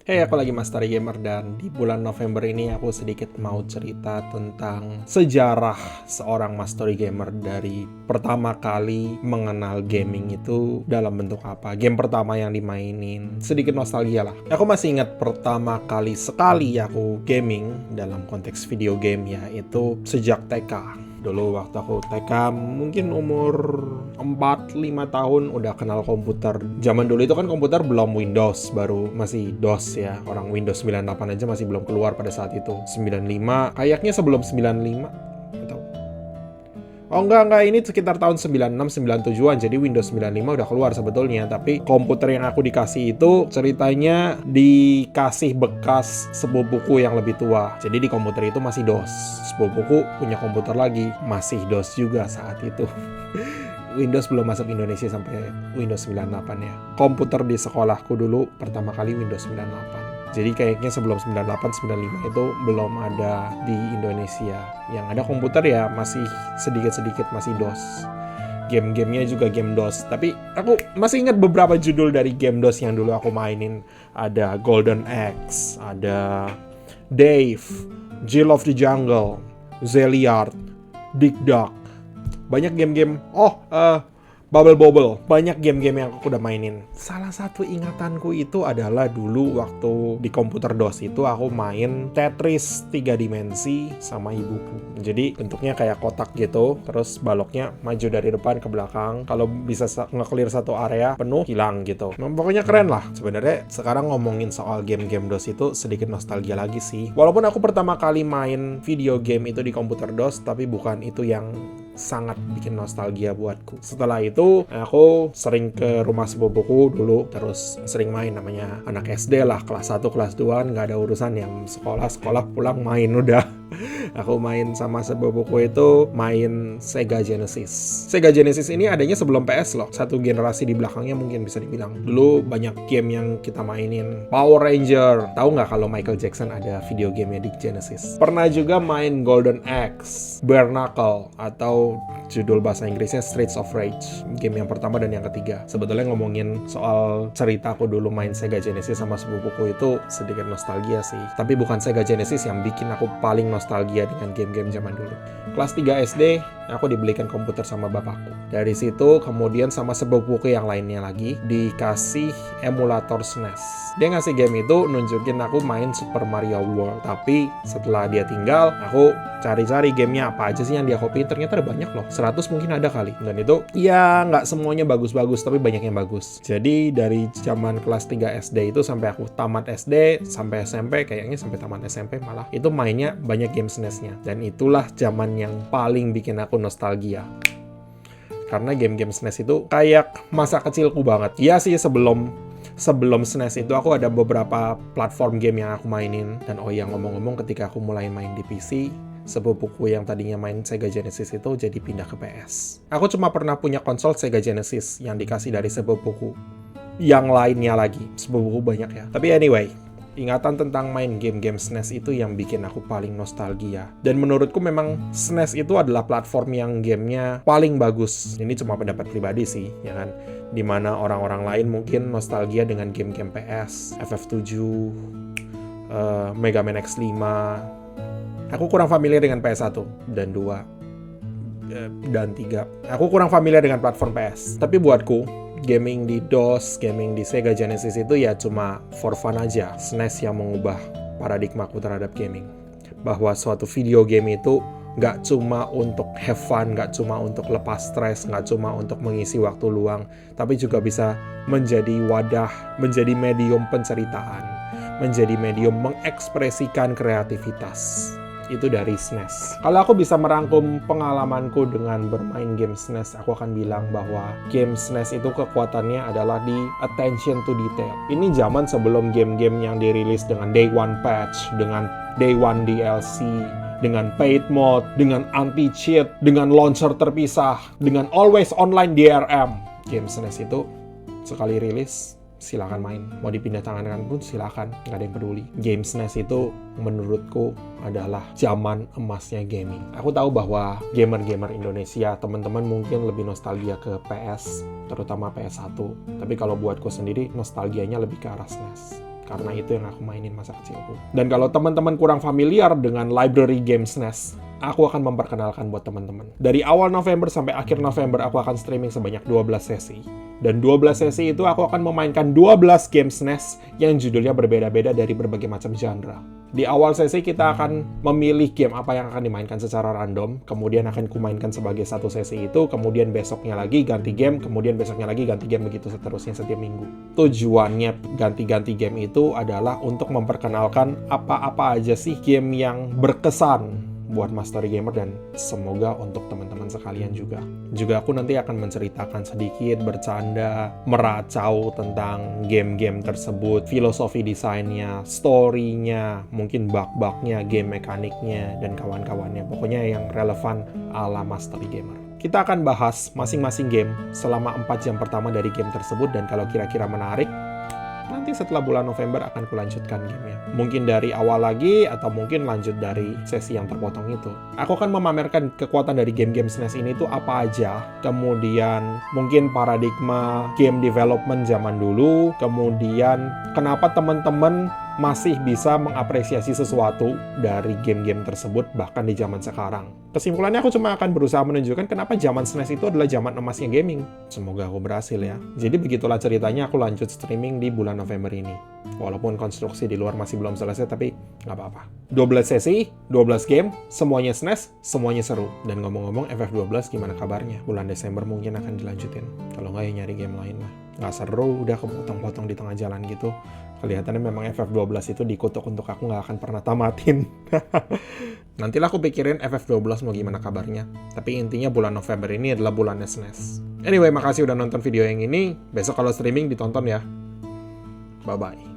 Aku lagi Master Gamer dan di bulan November ini aku sedikit mau cerita tentang sejarah seorang Master Gamer dari pertama kali mengenal gaming itu dalam bentuk apa. Game pertama yang dimainin, sedikit nostalgia lah. Aku masih ingat pertama kali sekali aku gaming dalam konteks video game ya, itu sejak TK. Dulu waktu aku TK mungkin umur 4-5 tahun udah kenal komputer. Zaman dulu itu kan komputer belum Windows, baru masih DOS ya. Orang Windows 98 aja masih belum keluar pada saat itu. 95, kayaknya sebelum 95 atau oh enggak, ini sekitar tahun 96-97an, jadi Windows 95 udah keluar sebetulnya, tapi komputer yang aku dikasih itu ceritanya dikasih bekas sepupuku yang lebih tua, jadi di komputer itu masih DOS. Sepupuku punya komputer lagi, masih DOS juga saat itu. Windows belum masuk Indonesia sampai Windows 98 ya. Komputer di sekolahku dulu pertama kali Windows 98. Jadi kayaknya sebelum 98-95 itu belum ada di Indonesia. Yang ada komputer ya masih sedikit-sedikit masih DOS. Game-gamenya juga game DOS. Tapi aku masih ingat beberapa judul dari game DOS yang dulu aku mainin. Ada Golden Axe, ada Dave, Jill of the Jungle, Zeliard, Dig Dug. Banyak game-game. Bubble Bobble. Banyak game-game yang aku udah mainin. Salah satu ingatanku itu adalah dulu waktu di komputer DOS itu aku main Tetris 3 dimensi sama ibuku. Jadi bentuknya kayak kotak gitu, terus baloknya maju dari depan ke belakang. Kalau bisa nge-clear satu area penuh, hilang gitu. Pokoknya keren lah. Sebenarnya sekarang ngomongin soal game-game DOS itu sedikit nostalgia lagi sih. Walaupun aku pertama kali main video game itu di komputer DOS, tapi bukan itu yang sangat bikin nostalgia buatku. Setelah itu, aku sering ke rumah sepupuku dulu, terus sering main, namanya anak SD lah, kelas 1, kelas 2, nggak ada urusan yang sekolah pulang main udah. Aku main sama sepupuku itu main Sega Genesis. Sega Genesis ini adanya sebelum PS loh, satu generasi di belakangnya mungkin bisa dibilang. Dulu banyak game yang kita mainin. Power Ranger, tahu nggak kalau Michael Jackson ada video gamenya di Genesis? Pernah juga main Golden Axe, Bare Knuckle, atau judul bahasa Inggrisnya Streets of Rage, game yang pertama dan yang ketiga. Sebetulnya ngomongin soal cerita aku dulu main Sega Genesis sama sepupuku itu sedikit nostalgia sih. Tapi bukan Sega Genesis yang bikin aku paling nostalgia dengan game-game zaman dulu. Kelas 3 SD, aku dibelikan komputer sama bapakku. Dari situ, kemudian sama sepupuku yang lainnya lagi, dikasih emulator SNES. Dia ngasih game itu, nunjukin aku main Super Mario World. Tapi setelah dia tinggal, aku cari-cari gamenya apa aja sih yang dia copy. Ternyata ada banyak loh, 100 mungkin ada kali. Dan itu, ya nggak semuanya bagus-bagus, tapi banyak yang bagus. Jadi dari zaman kelas 3 SD itu sampai aku tamat SD, sampai SMP, kayaknya sampai tamat SMP malah, itu mainnya banyak game SNES-nya. Dan itulah zaman yang paling bikin aku nostalgia. Karena game-game SNES itu kayak masa kecilku banget. Iya sih, sebelum SNES itu aku ada beberapa platform game yang aku mainin. Dan ngomong-ngomong, ketika aku mulai main di PC, sepupuku yang tadinya main Sega Genesis itu jadi pindah ke PS. Aku cuma pernah punya konsol Sega Genesis yang dikasih dari sepupuku. Yang lainnya lagi, sepupuku banyak ya. Tapi anyway, ingatan tentang main game-game SNES itu yang bikin aku paling nostalgia. Dan menurutku memang SNES itu adalah platform yang gamenya paling bagus. Ini cuma pendapat pribadi sih, ya kan? Dimana orang-orang lain mungkin nostalgia dengan game-game PS, FF7, Mega Man X5. Aku kurang familiar dengan PS1 dan 2 dan 3. Aku kurang familiar dengan platform PS. Tapi buatku, gaming di DOS, gaming di Sega Genesis itu ya cuma for fun aja. SNES yang mengubah paradigmaku terhadap gaming. Bahwa suatu video game itu nggak cuma untuk have fun, nggak cuma untuk lepas stres, nggak cuma untuk mengisi waktu luang, tapi juga bisa menjadi wadah, menjadi medium penceritaan, menjadi medium mengekspresikan kreativitas. Itu dari SNES. Kalau aku bisa merangkum pengalamanku dengan bermain game SNES, aku akan bilang bahwa game SNES itu kekuatannya adalah di attention to detail. Ini zaman sebelum game-game yang dirilis dengan Day One patch, dengan Day One DLC, dengan paid mode, dengan anti-cheat, dengan launcher terpisah, dengan always online DRM. Game SNES itu sekali rilis, silakan main. Mau dipindah tangankan pun silakan, nggak ada yang peduli. Game SNES itu menurutku adalah zaman emasnya gaming. Aku tahu bahwa gamer-gamer Indonesia, teman-teman mungkin lebih nostalgia ke PS, terutama PS1. Tapi kalau buatku sendiri, nostalgianya lebih ke arah SNES. karena itu yang aku mainin masa kecilku. Dan kalau teman-teman kurang familiar dengan library game SNES, aku akan memperkenalkan buat teman-teman. Dari awal November sampai akhir November, aku akan streaming sebanyak 12 sesi. Dan 12 sesi itu aku akan memainkan 12 game SNES yang judulnya berbeda-beda dari berbagai macam genre. Di awal sesi kita akan memilih game apa yang akan dimainkan secara random, kemudian akan kumainkan sebagai satu sesi itu, kemudian besoknya lagi ganti game, kemudian besoknya lagi ganti game, begitu seterusnya setiap minggu. Tujuannya ganti-ganti game itu adalah untuk memperkenalkan apa-apa aja sih game yang berkesan buat Mastery Gamer dan semoga untuk teman-teman sekalian juga. Juga aku nanti akan menceritakan sedikit, bercanda, meracau tentang game-game tersebut, filosofi desainnya, story-nya, mungkin bug-bugnya, game mekaniknya, dan kawan-kawannya. Pokoknya yang relevan ala Mastery Gamer. Kita akan bahas masing-masing game selama 4 jam pertama dari game tersebut, dan kalau kira-kira menarik, nanti setelah bulan November akan kulanjutkan gamenya. Mungkin dari awal lagi, atau mungkin lanjut dari sesi yang terpotong itu. Aku akan memamerkan kekuatan dari game-game SNES ini tuh apa aja. Kemudian mungkin paradigma game development zaman dulu. Kemudian kenapa teman-teman masih bisa mengapresiasi sesuatu dari game-game tersebut bahkan di zaman sekarang. Kesimpulannya aku cuma akan berusaha menunjukkan kenapa zaman SNES itu adalah zaman emasnya gaming. Semoga aku berhasil ya. Jadi begitulah ceritanya aku lanjut streaming di bulan November ini. Walaupun konstruksi di luar masih belum selesai, tapi nggak apa-apa. 12 sesi, 12 game, semuanya SNES, semuanya seru. Dan ngomong-ngomong FF12 gimana kabarnya? Bulan Desember mungkin akan dilanjutin. Kalau nggak ya nyari game lain lah. Nggak seru, udah kepotong-potong di tengah jalan gitu. Kelihatannya memang FF12 itu dikutuk untuk aku nggak akan pernah tamatin. Nantilah aku pikirin FF12 mau gimana kabarnya. Tapi intinya bulan November ini adalah bulannya SNES. Anyway, makasih udah nonton video yang ini. Besok kalau streaming ditonton ya. Bye-bye.